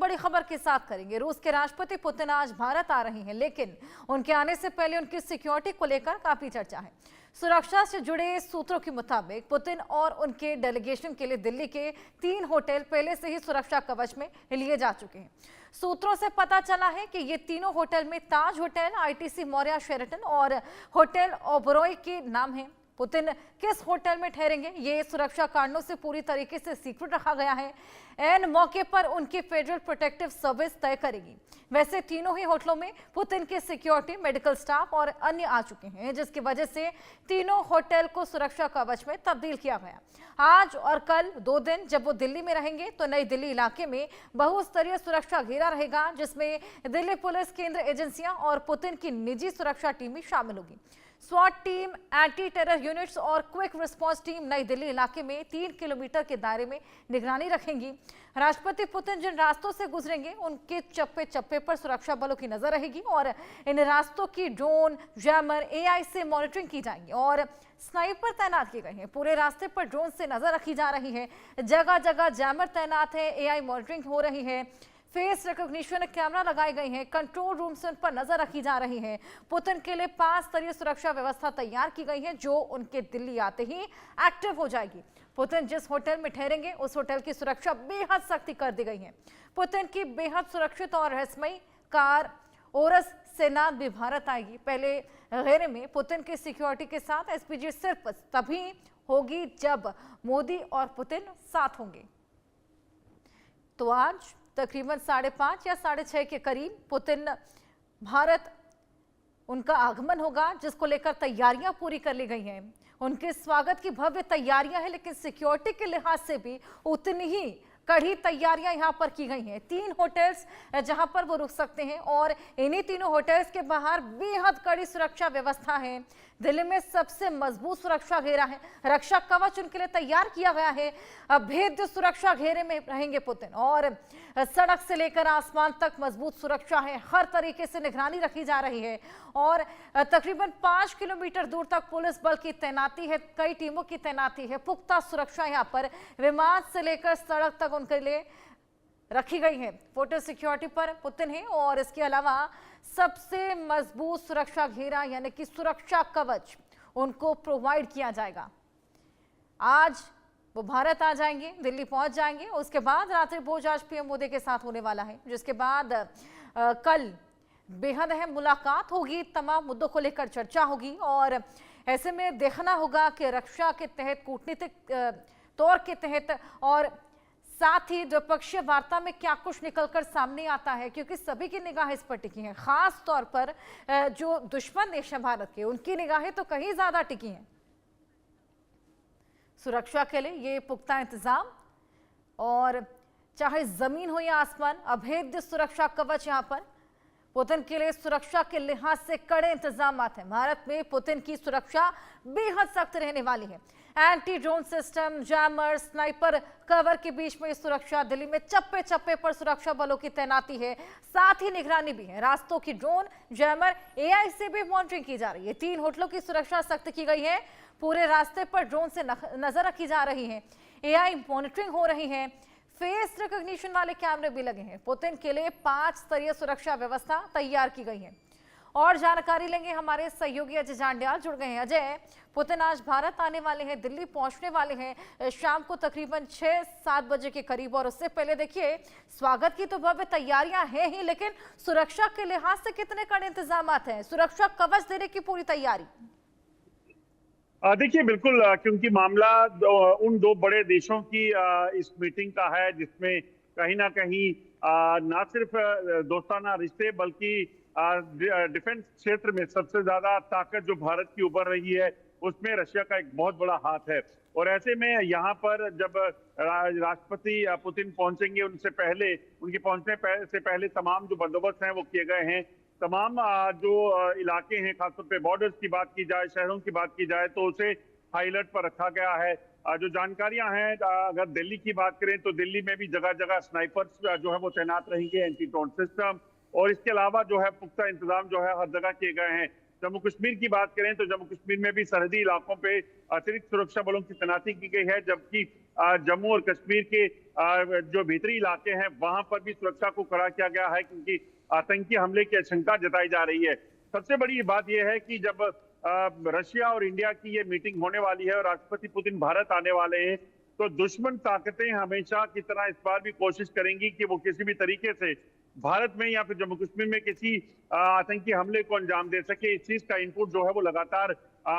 बड़ी खबर के साथ करेंगे। रूस के राष्ट्रपति पुतिन आज भारत आ रहे हैं, लेकिन उनके आने से पहले उनकी सिक्योरिटी को लेकर काफी चर्चा है। सुरक्षा से जुड़े सूत्रों के मुताबिक पुतिन और उनके डेलीगेशन के लिए दिल्ली के 3 होटल पहले से ही सुरक्षा कवच में लिए जा चुके हैं। सूत्रों से पता चला है कि ये तीनों होटल में ताज होटल, आईटीसी मौर्या शेरेटन और होटल ओबरॉय के नाम हैं। पुतिन किस होटल में ठहरेंगे, ये सुरक्षा कारणों से पूरी तरीके से सीक्रेट रखा गया है। एन मौके पर उनकी फेडरल प्रोटेक्टिव सर्विस तय करेगी। वैसे तीनों ही होटलों में पुतिन के सिक्योरिटी, मेडिकल स्टाफ और अन्य आ चुके हैं, जिसकी वजह से तीनों होटल को सुरक्षा कवच में तब्दील किया गया। आज और कल 2 दिन जब वो दिल्ली में रहेंगे तो नई दिल्ली इलाके में बहुस्तरीय सुरक्षा घेरा रहेगा, जिसमें दिल्ली पुलिस, केंद्र एजेंसियां और पुतिन की निजी सुरक्षा टीम भी शामिल होगी। स्वाट टीम, एंटी टेरर यूनिट्स और क्विक रिस्पांस टीम नई दिल्ली इलाके में 3 किलोमीटर के दायरे में निगरानी रखेंगी। राष्ट्रपति पुतिन जिन रास्तों से गुजरेंगे उनके चप्पे चप्पे पर सुरक्षा बलों की नजर रहेगी और इन रास्तों की ड्रोन, जैमर, एआई से मॉनिटरिंग की जाएगी और स्नाइपर तैनात किए गए हैं। पूरे रास्ते पर ड्रोन से नजर रखी जा रही है। जगह जगह जैमर तैनात है, एआई मॉनिटरिंग हो रही है, फेस रिकॉग्निशन कैमरा लगाए गए हैं, कंट्रोल रूम से उन पर नजर रखी जा रही है। पुतिन के लिए 5 स्तरीय सुरक्षा व्यवस्था तैयार की गई है, जो उनके दिल्ली आते ही एक्टिव हो जाएगी। पुतिन जिस होटल में ठहरेंगे उस होटल की सुरक्षा बेहद सख्ती कर दी गई है। पुतिन की बेहद सुरक्षित और रहस्यमयी कार ओरस सेनात भी भारत आएगी। पहले घेरे में पुतिन की सिक्योरिटी के साथ एसपीजी सिर्फ तभी होगी जब मोदी और पुतिन साथ होंगे। तो आज तकरीबन 5:30 या 6:30 के करीब पुतिन भारत उनका आगमन होगा, जिसको लेकर तैयारियां पूरी कर ली गई हैं। उनके स्वागत की भव्य तैयारियां हैं, लेकिन सिक्योरिटी के लिहाज से भी उतनी ही कड़ी तैयारियां यहां पर की गई हैं। 3 होटल्स जहां पर वो रुक सकते हैं और इन्हीं तीनों होटल्स के बाहर बेहद कड़ी सुरक्षा व्यवस्था है। दिल्ली में सबसे मजबूत सुरक्षा घेरा है, रक्षा कवच उनके लिए तैयार किया गया है। अभेद्य सुरक्षा घेरे में रहेंगे पुतिन और सड़क से लेकर आसमान तक मजबूत सुरक्षा है। हर तरीके से निगरानी रखी जा रही है और तकरीबन 5 किलोमीटर दूर तक पुलिस बल की तैनाती है, कई टीमों की तैनाती है। पुख्ता सुरक्षा यहाँ पर विमान से लेकर सड़क तक उनके लिए रखी गई है। फोटो सिक्योरिटी पर पुतिन है और इसके अलावा सबसे मजबूत सुरक्षा घेरा यानी कि सुरक्षा कवच उनको प्रोवाइड किया जाएगा। आज वो भारत आ जाएंगे, दिल्ली पहुंच जाएंगे। उसके बाद रात्रि भोज आज पीएम मोदी के साथ होने वाला है, जिसके बाद कल बेहद अहम मुलाकात होगी, तमाम मुद्दों को लेकर चर्चा होगी और ऐसे में देखना होगा कि रक्षा के तहत, कूटनीतिक तौर के तहत और साथ ही द्विपक्षीय वार्ता में क्या कुछ निकलकर सामने आता है, क्योंकि सभी की निगाह इस पर टिकी है। खास तौर पर जो दुश्मन देश है भारत के, उनकी निगाहें तो कहीं ज्यादा टिकी हैं। सुरक्षा के लिए ये पुख्ता इंतजाम और चाहे जमीन हो या आसमान, अभेद्य सुरक्षा कवच यहाँ पर पुतिन के लिए सुरक्षा के लिहाज से कड़े इंतजाम हैं। भारत में पुतिन की सुरक्षा बेहद सख्त रहने वाली है। Anti drone system, jammer, sniper cover के बीच में सुरक्षा। दिल्ली में चप्पे चप्पे पर सुरक्षा बलों की तैनाती है, साथ ही निगरानी भी है। रास्तों की ड्रोन, जैमर, एआई से भी मॉनिटरिंग की जा रही है। 3 होटलों की सुरक्षा सख्त की गई है। पूरे रास्ते पर ड्रोन से नजर रखी जा रही है, एआई मॉनिटरिंग हो रही है, फेस रिकॉग्निशन वाले कैमरे भी लगे हैं। पुतिन के लिए 5 स्तरीय सुरक्षा व्यवस्था तैयार की गई है। और जानकारी लेंगे, हमारे सहयोगी अजय जांड्याल जुड़ गए हैं। अजय, पुतिन आज भारत आने वाले हैं, दिल्ली पहुंचने वाले हैं शाम को तकरीबन 6-7 बजे के करीब, और उससे पहले देखिए स्वागत की तो भव्य तैयारियां हैं ही, लेकिन सुरक्षा के लिहाज से कितने कड़े इंतजाम हैं, सुरक्षा कवच देने की पूरी तैयारी? देखिए बिल्कुल, क्योंकि मामला उन 2 बड़े देशों की इस मीटिंग का है, जिसमें कहीं ना कहीं ना सिर्फ दोस्ताना रिश्ते बल्कि डिफेंस क्षेत्र में सबसे ज्यादा ताकत जो भारत की उभर रही है, उसमें रशिया का एक बहुत बड़ा हाथ है। और ऐसे में यहाँ पर जब राष्ट्रपति पुतिन पहुंचेंगे, उनसे पहले, उनके पहुंचने से पहले तमाम जो बंदोबस्त हैं वो किए गए हैं। तमाम जो इलाके हैं, खासतौर पे बॉर्डर्स की बात की जाए, शहरों की बात की जाए, तो उसे हाई अलर्ट पर रखा गया है। जो जानकारियां हैं, अगर दिल्ली की बात करें तो दिल्ली में भी जगह जगह स्नाइपर्स जो है वो तैनात रहेंगे, एंटी ड्रोन सिस्टम, और इसके अलावा जो है पुख्ता इंतजाम जो है हर जगह किए गए हैं। जम्मू कश्मीर की बात करें तो जम्मू कश्मीर में भी सरहदी इलाकों पे अतिरिक्त सुरक्षा बलों की तैनाती की गई है, जबकि जम्मू और कश्मीर के जो भीतरी इलाके हैं वहां पर भी सुरक्षा को कड़ा किया गया है, क्योंकि आतंकी हमले की आशंका जताई जा रही है। सबसे बड़ी बात यह है कि जब रशिया और इंडिया की ये मीटिंग होने वाली है और राष्ट्रपति पुतिन भारत आने वाले हैं, तो दुश्मन ताकतें हमेशा की तरह इस बार भी कोशिश करेंगी कि वो किसी भी तरीके से भारत में या फिर जम्मू कश्मीर में किसी आतंकी हमले को अंजाम दे सके। इस चीज का इनपुट जो है वो लगातार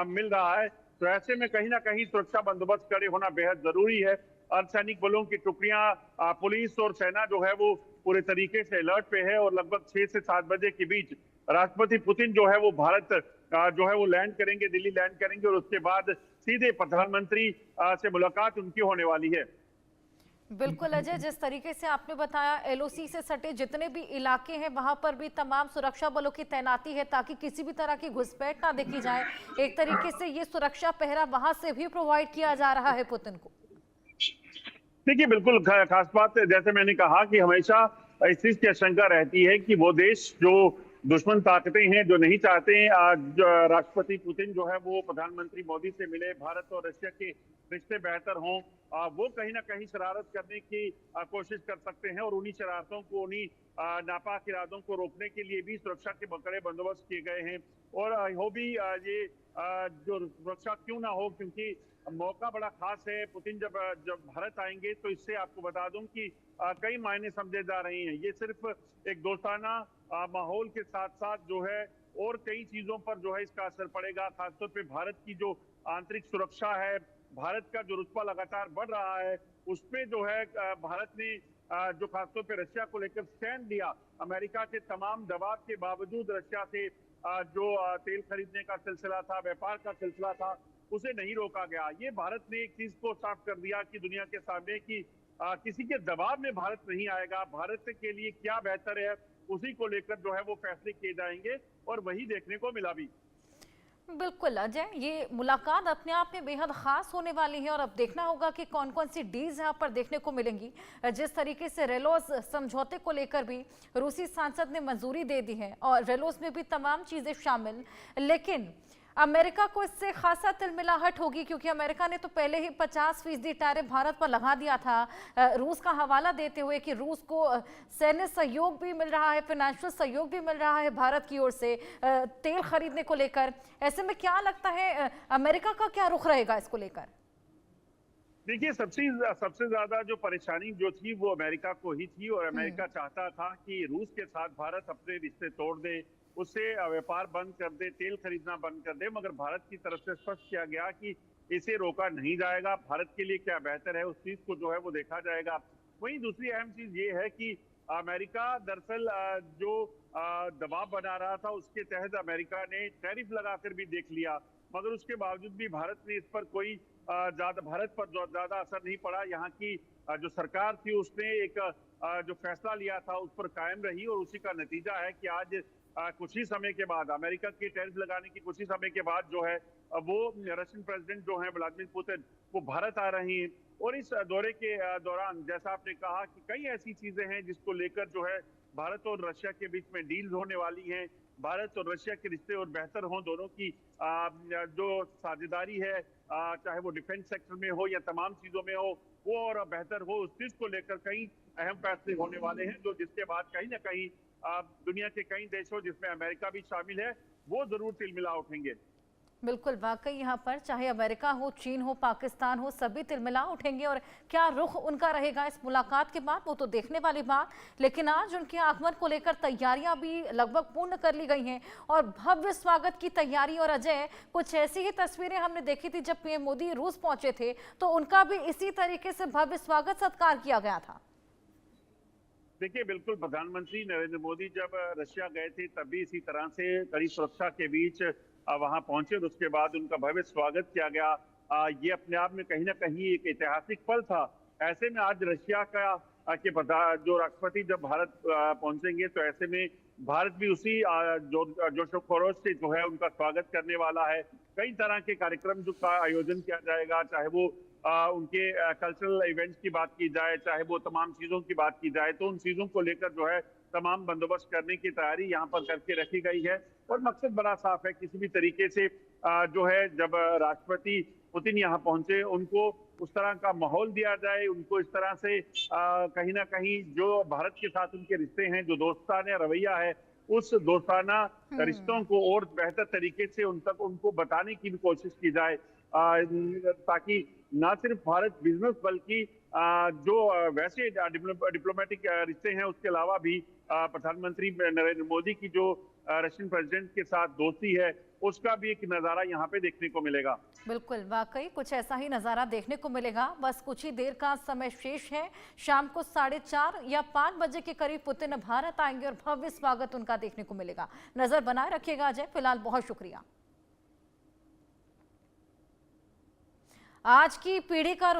मिल रहा है। तो ऐसे में कहीं ना कहीं सुरक्षा बंदोबस्त कड़े होना बेहद जरूरी है। अर्धसैनिक बलों की टुकड़ियां, पुलिस और सेना जो है वो पूरे तरीके से अलर्ट पे है और लगभग 6 से 7 बजे के बीच राष्ट्रपति पुतिन जो है वो भारत जो है वो लैंड करेंगे, दिल्ली लैंड करेंगे और उसके बाद सीधे प्रधानमंत्री से मुलाकात उनकी होने वाली है। बिल्कुल अजय, जिस तरीके से आपने बताया एलओसी से सटे जितने भी इलाके हैं वहां पर भी तमाम सुरक्षा बलों की तैनाती है ताकि किसी भी तरह की घुसपैठ ना देखी जाए। एक तरीके से ये सुरक्षा पहरा वहां से भी प्रोवाइड किया जा रहा है पुतिन को। देखिए, बिल्कुल खास बात, जैसे मैंने कहा कि हमेशा इस चीज की आशंका रहती है कि वो देश जो दुश्मन ताकतें हैं, जो नहीं चाहते हैं आज राष्ट्रपति पुतिन जो है वो प्रधानमंत्री मोदी से मिले, भारत और रशिया के रिश्ते बेहतर हों, वो कहीं ना कहीं शरारत करने की कोशिश कर सकते हैं और उन्हीं शरारतों को, उन्हीं नापाक इरादों को रोकने के लिए भी सुरक्षा के बड़े बंदोबस्त किए गए हैं। और हो भी ये जो सुरक्षा क्यों ना हो, क्योंकि मौका बड़ा खास है। पुतिन जब भारत आएंगे तो इससे आपको बता दूं कि कई मायने समझे जा रहे हैं। ये सिर्फ एक दोस्ताना माहौल के साथ साथ जो है और कई चीजों पर जो है इसका असर पड़ेगा। खासतौर पे भारत की जो आंतरिक सुरक्षा है, भारत का जो रुतबा लगातार बढ़ रहा है, उसमें जो है भारत ने जो खासतौर पे रशिया को लेकर स्टैंड लिया, अमेरिका के तमाम दबाव के बावजूद रशिया से जो तेल खरीदने का सिलसिला था, व्यापार का सिलसिला था, उसे नहीं रोका गया। ये भारत ने एक चीज को साफ कर दिया कि दुनिया के सामने कि किसी के दबाव में भारत नहीं आएगा। भारत के लिए क्या बेहतर है उसी को लेकर जो है वो फैसले किए जाएंगे और वही देखने को मिला भी। बिल्कुल अजय, ये मुलाकात अपने आप में बेहद खास होने वाली है और अब देखना होगा कि कौन कौन सी डील्स यहाँ पर देखने को मिलेंगी। जिस तरीके से रेलोस समझौते को लेकर भी रूसी सांसद ने मंजूरी दे दी है और रेलोस में भी तमाम चीजें शामिल, लेकिन अमेरिका को इससे खासा तिलमिलाहट होगी क्योंकि अमेरिका ने तो पहले ही 50% टैरिफ भारत पर लगा दिया था, रूस का हवाला देते हुए कि रूस को सैन्य सहयोग भी मिल रहा है, फाइनेंशियल सहयोग भी मिल रहा है भारत की ओर से तेल खरीदने को लेकर। ऐसे में क्या लगता है अमेरिका का क्या रुख रहेगा इसको लेकर? देखिए, सबसे ज्यादा जो परेशानी जो थी वो अमेरिका को ही थी और अमेरिका चाहता था कि रूस के साथ भारत अपने रिश्ते तोड़ दे, उससे व्यापार बंद कर दे, तेल खरीदना बंद कर दे। मगर भारत की तरफ से स्पष्ट किया गया कि इसे रोका नहीं जाएगा। भारत के लिए क्या बेहतर है उस चीज को जो है वो देखा जाएगा। वहीं दूसरी अहम चीज ये है कि अमेरिका दरअसल जो दबाव बना रहा था उसके तहत अमेरिका ने टैरिफ लगाकर भी देख लिया, मगर उसके बावजूद भी भारत ने इस पर कोई भारत पर ज्यादा असर नहीं पड़ा। यहाँ की जो सरकार थी उसने एक जो फैसला लिया था उस पर कायम रही और उसी का नतीजा है कि आज कुछ ही समय के बाद, अमेरिका के टैरिफ लगाने की कुछ ही समय के बाद जो है वो रशियन प्रेसिडेंट जो है व्लादिमीर पुतिन वो भारत आ रहे हैं। और इस दौरे के दौरान जैसा आपने कहा कि कई ऐसी चीजें हैं जिसको लेकर जो है भारत और रशिया के बीच में डील्स होने वाली हैं। भारत और रशिया के रिश्ते और बेहतर हों, दोनों की जो साझेदारी है, चाहे वो डिफेंस सेक्टर में हो या तमाम चीजों में हो, वो और बेहतर हो, उस चीज को लेकर कई अहम फैसले होने वाले हैं, जो जिसके बाद कहीं ना कहीं दुनिया के कई देशों जिसमें अमेरिका भी शामिल है वो जरूर तिलमिला उठेंगे। बिल्कुल, वाकई यहाँ पर चाहे अमेरिका हो, चीन हो, पाकिस्तान हो, सभी तिलमिला उठेंगे और क्या रुख उनका रहेगा इस मुलाकात के बाद वो तो देखने वाली बात। लेकिन आज उनके आगमन को लेकर तैयारियां भी लगभग पूर्ण कर ली गई हैं और भव्य स्वागत की तैयारी। और अजय, कुछ ऐसी ही तस्वीरें हमने देखी थी जब पीएम मोदी रूस पहुंचे थे तो उनका भी इसी तरीके से भव्य स्वागत सत्कार किया गया था। देखिए, बिल्कुल, प्रधानमंत्री नरेंद्र मोदी जब रशिया गए थे तब भी इसी तरह से कड़ी सुरक्षा के बीच वहां पहुंचे और उसके बाद उनका भव्य स्वागत किया गया। ये अपने आप में कहीं ना कहीं एक ऐतिहासिक पल था। ऐसे में आज रशिया का जो राष्ट्रपति जब भारत पहुंचेंगे तो ऐसे में भारत भी उसी जोश खरोश से जो है उनका स्वागत करने वाला है। कई तरह के कार्यक्रम जो का आयोजन किया जाएगा, चाहे वो उनके कल्चरल इवेंट्स की बात की जाए, चाहे वो तमाम चीजों की बात की जाए, तो उन चीजों को लेकर जो है तमाम बंदोबस्त करने की तैयारी यहाँ पर करके रखी गई है। और मकसद बड़ा साफ है, किसी भी तरीके से जो है जब राष्ट्रपति पुतिन यहाँ पहुंचे उनको उस तरह का माहौल दिया जाए, उनको इस तरह से कहीं ना कहीं जो भारत के साथ उनके रिश्ते हैं, जो दोस्ताना रवैया है, उस दोस्ताना रिश्तों को और बेहतर तरीके से उन तक उनको बताने की भी कोशिश की जाए, ताकि ना सिर्फ भारत बिजनेस बल्कि जो वैसे डिप्लोमेटिक रिश्ते हैं उसके अलावा भी प्रधानमंत्री नरेंद्र मोदी की जो रशियन प्रेसिडेंट के साथ दोस्ती है उसका भी एक नजारा यहाँ पे देखने को मिलेगा। बिल्कुल, वाकई कुछ ऐसा ही नज़ारा देखने को मिलेगा। बस कुछ ही देर का समय शेष है। शाम को 4:30 या 5 बजे के करीब पुतिन भारत आएंगे और भव्य स्वागत उनका देखने को मिलेगा। नजर बनाए रखिएगा अजय। फिलहाल बहुत शुक्रिया। आज की पीढ़ी का